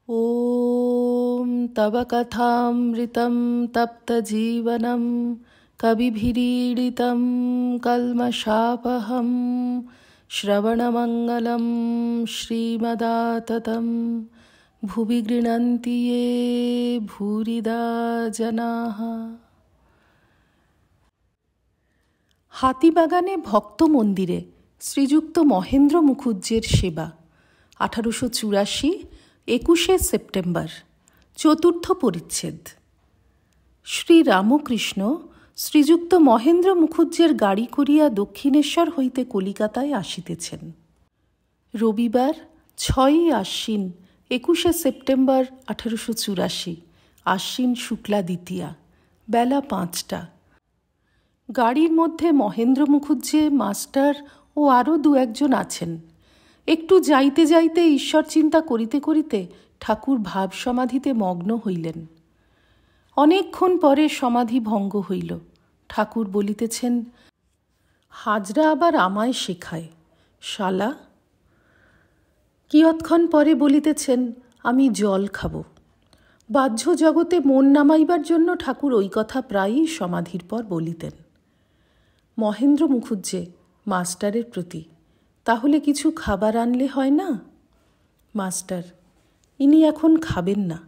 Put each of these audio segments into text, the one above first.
ॐ तव कथामृतं तप्तजीवनं कविभिरीडितं कल्मषापहं श्रवणमङ्गलं श्रीमदाततं भुवि गृह्णन्ति ये भूरिदा जनाः। হাতিবাগানে ভক্ত মন্দিরে শ্রীযুক্ত মহেন্দ্র মুখুজ্জের সেবা 1884 21শে সেপ্টেম্বর। চতুর্থ পরিচ্ছেদ। শ্রী রামকৃষ্ণ শ্রীযুক্ত মহেন্দ্র মুখুজ্জের গাড়ি করিয়া দক্ষিণেশ্বর হইতে কলিকাতায় আসিতেছেন। রবিবার 6ই আশ্বিন 21শে সেপ্টেম্বর 1884, আশ্বিন শুক্লা দ্বিতীয়া, বেলা 5টা। গাড়ির মধ্যে মহেন্দ্র মুখুজ্জে, মাস্টার ও আরও 2-1 আছেন। একটু যাইতে যাইতে ঈশ্বর চিন্তা করিতে করিতে ঠাকুর ভাব সমাধিতে মগ্ন হইলেন। অনেকক্ষণ পরে সমাধি ভঙ্গ হইল। ঠাকুর বলিতেছেন, হাজরা আবার আমায় শেখায়, শালা। কিয়ৎক্ষণ পরে বলিতেছেন, আমি জল খাব। বাহ্য জগতে মন নামাইবার জন্য ঠাকুর ওই কথা প্রায়ই সমাধির পর বলিতেন। মহেন্দ্র মুখুজ্জে মাস্টারের প্রতি, তাহলে কিছু খাবার আনলে হয় না? মাস্টার, ইনি এখন খাবেন না।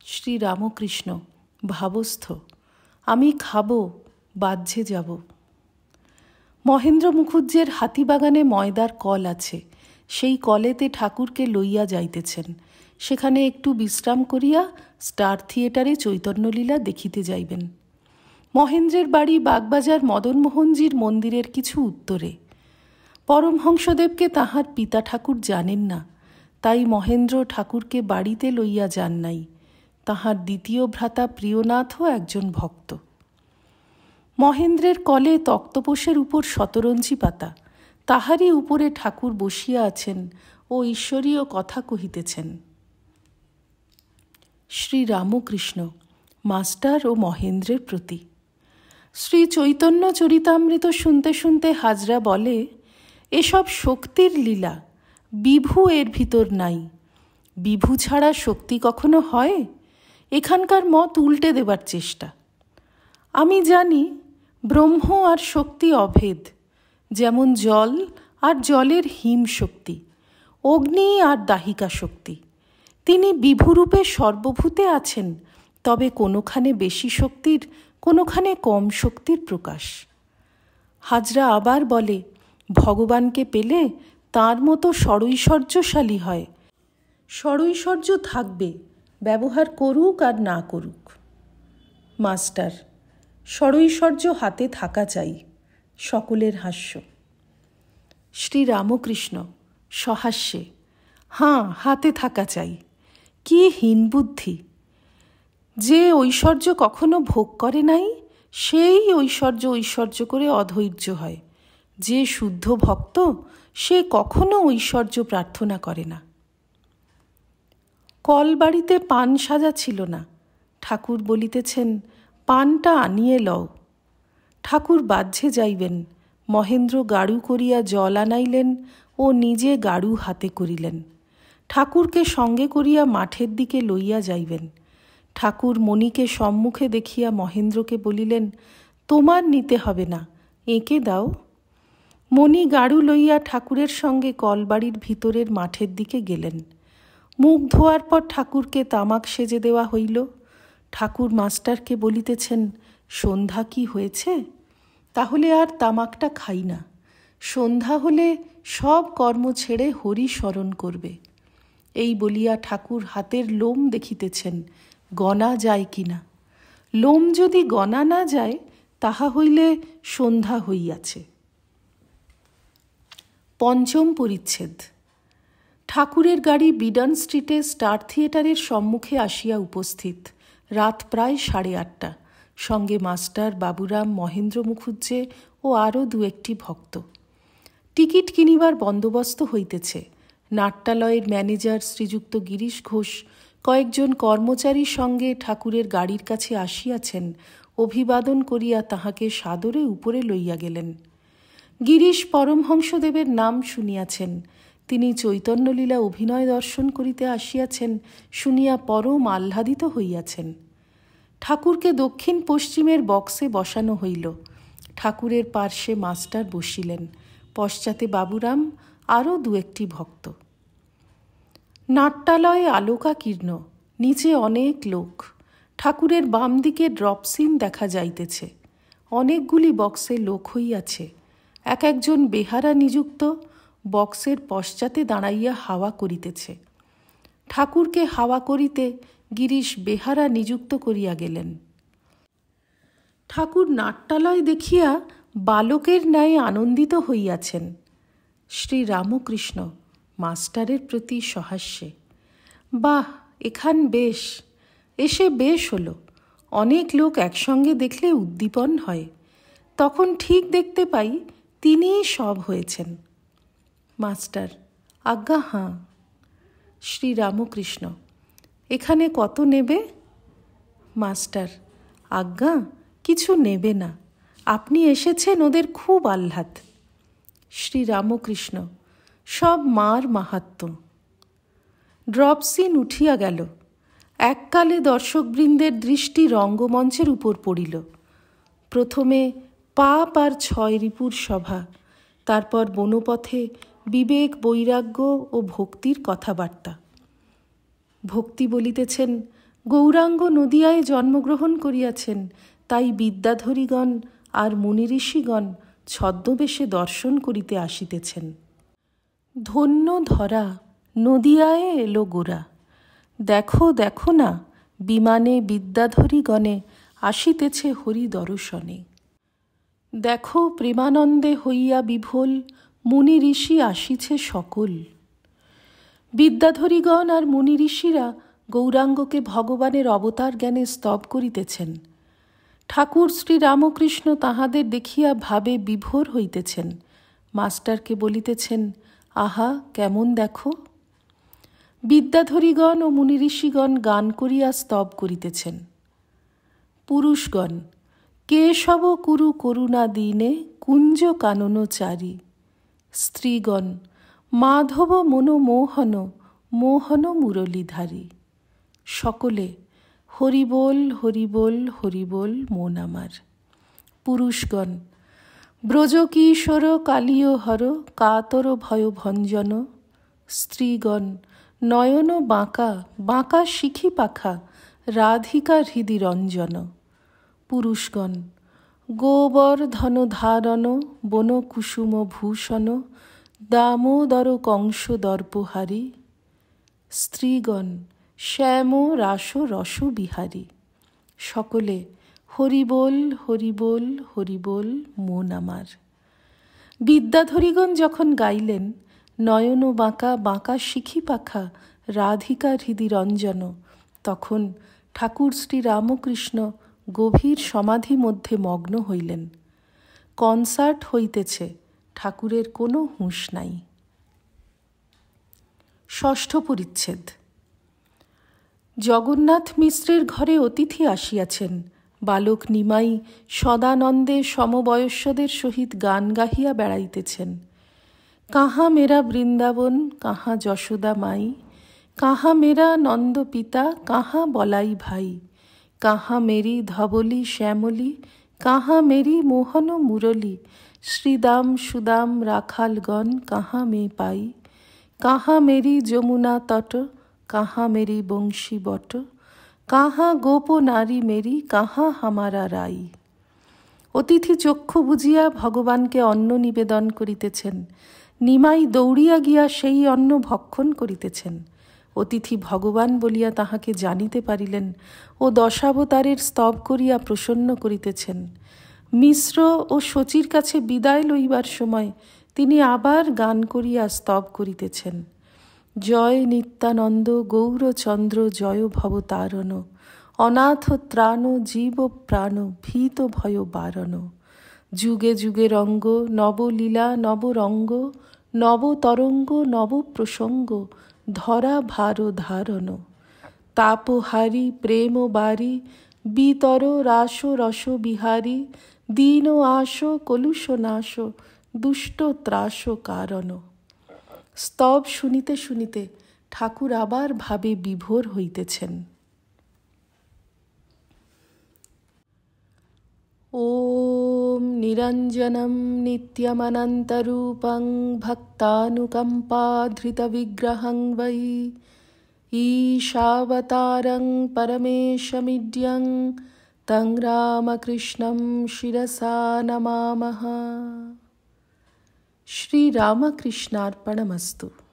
শ্রী রামকৃষ্ণ ভাবস্থ, আমি খাব, বাহ্যে যাব। মহেন্দ্র মুখুজ্জের হাতিবাগানে ময়দার কল আছে, সেই কলেতে ঠাকুরকে লইয়া যাইতেছেন। সেখানে একটু বিশ্রাম করিয়া স্টার থিয়েটারে চৈতন্যলীলা দেখিতে যাইবেন। মহেন্দ্রের বাড়ি বাগবাজার মদনমোহনজির মন্দিরের কিছু উত্তরে। পরমহংসদেবকে তাহার পিতা ঠাকুর জানেন না, তাই মহেন্দ্র ঠাকুরকে বাড়িতে লইয়া যান নাই। তাহার দ্বিতীয় ভ্রাতা প্রিয়নাথও একজন ভক্ত। মহেন্দ্রের কলে তক্তপোষের উপর শতরঞ্জি পাতা, তাহারই উপরে ঠাকুর বসিয়া আছেন ও ঈশ্বরীয় কথা কহিতেছেন। শ্রী রামকৃষ্ণ মাস্টার ও মহেন্দ্রের প্রতি। শ্রী চৈতন্য চরিতামৃত শুনতে শুনতে হাজরা বলে, এসব শক্তির লীলা, বিভু এর ভিতর নাই। বিভু ছাড়া শক্তি কখনো হয়? এখানকার মত উল্টে দেবার চেষ্টা। আমি জানি ব্রহ্ম আর শক্তি অভেদ, যেমন জল আর জলের হিম শক্তি, অগ্নি আর দাহিকা শক্তি। তিনি বিভুরূপে সর্বভূতে আছেন, তবে কোনোখানে বেশি শক্তির, কোনোখানে কম শক্তির প্রকাশ। হাজরা আবার বলে, ভগবানকে পেলে তাঁর মতো ষড়ৈশ্বর্যশালী হয়। ষড়ৈশ্বর্য থাকবে, ব্যবহার করুক আর না করুক। মাস্টার, ষড়ৈশ্বর্য হাতে থাকা চাই। সকলের হাস্য। শ্রী রামকৃষ্ণ সহাস্যে, হাঁ, হাতে থাকা চাই। কি হীন বুদ্ধি! যে ঐশ্বর্য কখনো ভোগ করে নাই, সেই ঐশ্বর্য করে অধৈর্য হয়। যে শুদ্ধ ভক্ত, সে কখনো ঐশ্বর্য প্রার্থনা করে না। কল বাড়িতে পান সাজা ছিল না। ঠাকুর বলিতেছেন, পানটা আনিয়ে লও। ঠাকুর বাহ্যে যাইবেন। মহেন্দ্র গাড়ু করিয়া জল আনাইলেন ও নিজে গাড়ু হাতে করিলেন। ঠাকুরকে সঙ্গে করিয়া মাঠের দিকে লইয়া যাইবেন। ঠাকুর মণিকে সম্মুখে দেখিয়া মহেন্দ্রকে বলিলেন, তোমার নিতে হবে না, এঁকে দাও। মণি গাড়ু লইয়া ঠাকুরের সঙ্গে কলবাড়ির ভিতরের মাঠের দিকে গেলেন। মুখ ধোয়ার পর ঠাকুরকে তামাক সেজে দেওয়া হইল। ঠাকুর মাস্টারকে বলিতেছেন, সন্ধ্যা কি হয়েছে? তাহলে আর তামাকটা খাই না। সন্ধ্যা হলে সব কর্ম ছেড়ে হরি স্মরণ করবে। এই বলিয়া ঠাকুর হাতের লোম দেখিতেছেন, গণা যায় কিনা। লোম যদি গণা না যায়, তাহা হইলে সন্ধ্যা হইয়াছে। পঞ্চম পরিচ্ছেদ। ঠাকুরের গাড়ি বিডন স্ট্রিটে স্টার থিয়েটারের সম্মুখে আসিয়া উপস্থিত। রাত প্রায় 8:30। সঙ্গে মাস্টার, বাবুরাম, মহেন্দ্র মুখুজ্জে ও আরও 2-1 ভক্ত। টিকিট কিনিবার বন্দোবস্ত হইতেছে। নাট্যালয়ের ম্যানেজার শ্রীযুক্ত গিরিশ ঘোষ কয়েকজন কর্মচারীর সঙ্গে ঠাকুরের গাড়ির কাছে আসিয়াছেন। অভিবাদন করিয়া তাহাকে সাদরে উপরে লইয়া গেলেন। গিরিশ পরমহংসদেবের নাম শুনিয়াছেন। তিনি চৈতন্যলীলা অভিনয় দর্শন করিতে আসিয়াছেন শুনিয়া পরম আহ্লাদিত হইয়াছেন। ঠাকুরকে দক্ষিণ পশ্চিমের বক্সে বসানো হইল। ঠাকুরের পার্শ্বে মাস্টার বসিলেন, পশ্চাতে বাবুরাম, আরও দু একটি ভক্ত। নাট্যালয়ে আলোকাকীর্ণ, নিচে অনেক লোক। ঠাকুরের বাম দিকে ড্রপসিন দেখা যাইতেছে। অনেকগুলি বক্সে লোক হইয়াছে। এক একজন বেহারা নিযুক্ত বক্সের পশ্চাতে দাঁড়াইয়া হাওয়া করিতেছে। ঠাকুরকে হাওয়া করিতে গিরিশ বেহারা নিযুক্ত করিয়া গেলেন। ঠাকুর নাট্যালয় দেখিয়া বালকের ন্যায় আনন্দিত হইয়াছেন। শ্রীরামকৃষ্ণ মাস্টারের প্রতি সহাস্যে, বাহ, এখান বেশ, এসে বেশ হলো। অনেক লোক একসঙ্গে দেখলে উদ্দীপন হয়। তখন ঠিক দেখতে পাই তিনিই সব হয়েছেন। মাস্টার, আজ্ঞা হাঁ। শ্রীরামকৃষ্ণ, এখানে কত নেবে? মাস্টার, আজ্ঞা কিছু নেবে না, আপনি এসেছেন, ওদের খুব আহ্লাদ। শ্রীরামকৃষ্ণ, সব মার মাহাত্ম্য। ড্রপসিন উঠিয়া গেল। এককালে দর্শকবৃন্দের দৃষ্টি রঙ্গমঞ্চের উপর পড়িল। প্রথমে পাপ আর ছয় রিপুর সভা, তারপর বনপথে বিবেক, বৈরাগ্য ও ভক্তির কথাবার্তা। ভক্তি বলিতেছেন, গৌরাঙ্গ নদিয়ায় জন্মগ্রহণ করিয়াছেন, তাই বিদ্যাধরীগণ আর মুনি ঋষিগণ ছদ্মবেশে দর্শন করিতে আসিতেছেন। ধন্য ধরা, নদিয়ায় এলো গোরা। দেখো দেখো না, বিমানে বিদ্যাধরীগণে আসিতেছে হরি দর্শনে। দেখো প্রেমানন্দে হইয়া বিভোল, মুনি ঋষি আসিছে সকল। বিদ্যাধরীগণ আর মুনি ঋষিরা গৌরাঙ্গকে ভগবানের অবতার জ্ঞানে স্তব করিতেছেন। ঠাকুর শ্রীরামকৃষ্ণ তাহাদের দেখিয়া ভাবে বিভোর হইতেছেন। মাস্টারকে বলিতেছেন, আহা কেমন দেখো। বিদ্যাধরীগণ ও মুনি ঋষিগণ গান করিয়া স্তব করিতেছেন। পুরুষগণ, কেশব কুরু করুণা দীনে কুঞ্জ কানন চারি। স্ত্রীগণ, মাধব মনোমোহন মোহন মুরলীধারী। সকলে হরিবোল হরিবোল হরিবোল মন আমার। পুরুষগণ, ব্রজ কিশোর কালীয় হর কাতর ভয় ভঞ্জন। স্ত্রীগণ, নয়ন বাঁকা বাঁকা শিখি পাখা রাধিকা হৃদি রঞ্জন। পুরুষগণ, গোবর্ধন ধারণ বন কুসুম ভূষণ দামোদর কংস দর্পহারী। স্ত্রীগণ, শ্যাম রাস রস বিহারী। সকলে হরিবোল হরিবোল হরিবোল মন আমার। বিদ্যাধরীগণ যখন গাইলেন, নয়ন বাঁকা বাঁকা শিখি পাখা রাধিকা হৃদি রঞ্জন, তখন ঠাকুর শ্রীরামকৃষ্ণ গভীর সমাধি মধ্যে মগ্ন হইলেন। কনসার্ট হইতেছে, ঠাকুরের কোনো হুঁশ নাই। ষষ্ঠ পরিচ্ছেদ। জগন্নাথ মিশ্রের ঘরে অতিথি আসিয়াছেন। বালক নিমাই সদানন্দে সমবয়স্যদের সহিত গান গাহিয়া বেড়াইতেছেন। কাহা মেরা বৃন্দাবন, কাহা যশোদা মাই, কাহা মেরা নন্দ পিতা, কাহা বলাই ভাই, কাহা মেরি ধবলি শ্যামলি, কাহা মেরি মোহন মুরলী, শ্রীদাম সুদাম রাখালগণ কাহা মে পাই, কাহা মেরি যমুনা তট, কাহা মেরি বংশী বট, কাহা গোপ নারী মেরি, কাহা হামারা রাই। অতিথি চক্ষু বুঝিয়া ভগবানকে অন্ন নিবেদন করিতেছেন। নিমাই দৌড়িয়া গিয়া সেই অন্ন ভক্ষণ করিতেছেন। অতিথি ভগবান বলিয়া তাহাকে জানিতে পারিলেন ও দশাবতারের স্তব করিয়া প্রসন্ন করিতেছেন। মিশ্র ও শচীর কাছে বিদায় লইবার সময় তিনি আবার গান করিয়া স্তব করিতেছেন। জয় নিত্যানন্দ গৌরচন্দ্র জয় ভবতারণ, অনাথ ত্রাণ জীব প্রাণ ভীত ভয় বারণ। যুগে যুগে রঙ্গ নবলীলা নবরঙ্গ, নবতরঙ্গ নব প্রসঙ্গ, ধরা ভার ধারণ। তাপহারি প্রেম বারি, বিতর রাস রস বিহারী, দীন আস কলুষ নাশ, দুষ্ট ত্রাস কারণ। স্তব শুনিতে শুনিতে ঠাকুর আবার ভাবে বিভোর হইতেছেন। ওম নিরঞ্জনম নিত্যমনন্তরূপং ভক্তানুকম্পাধৃতবিগ্রহং বৈ ঈশাবতারং পরমেশমিড্যং তং রামকৃষ্ণং শিরসা নমামঃ। শ্রীরামকৃষ্ণার্পণমস্তু।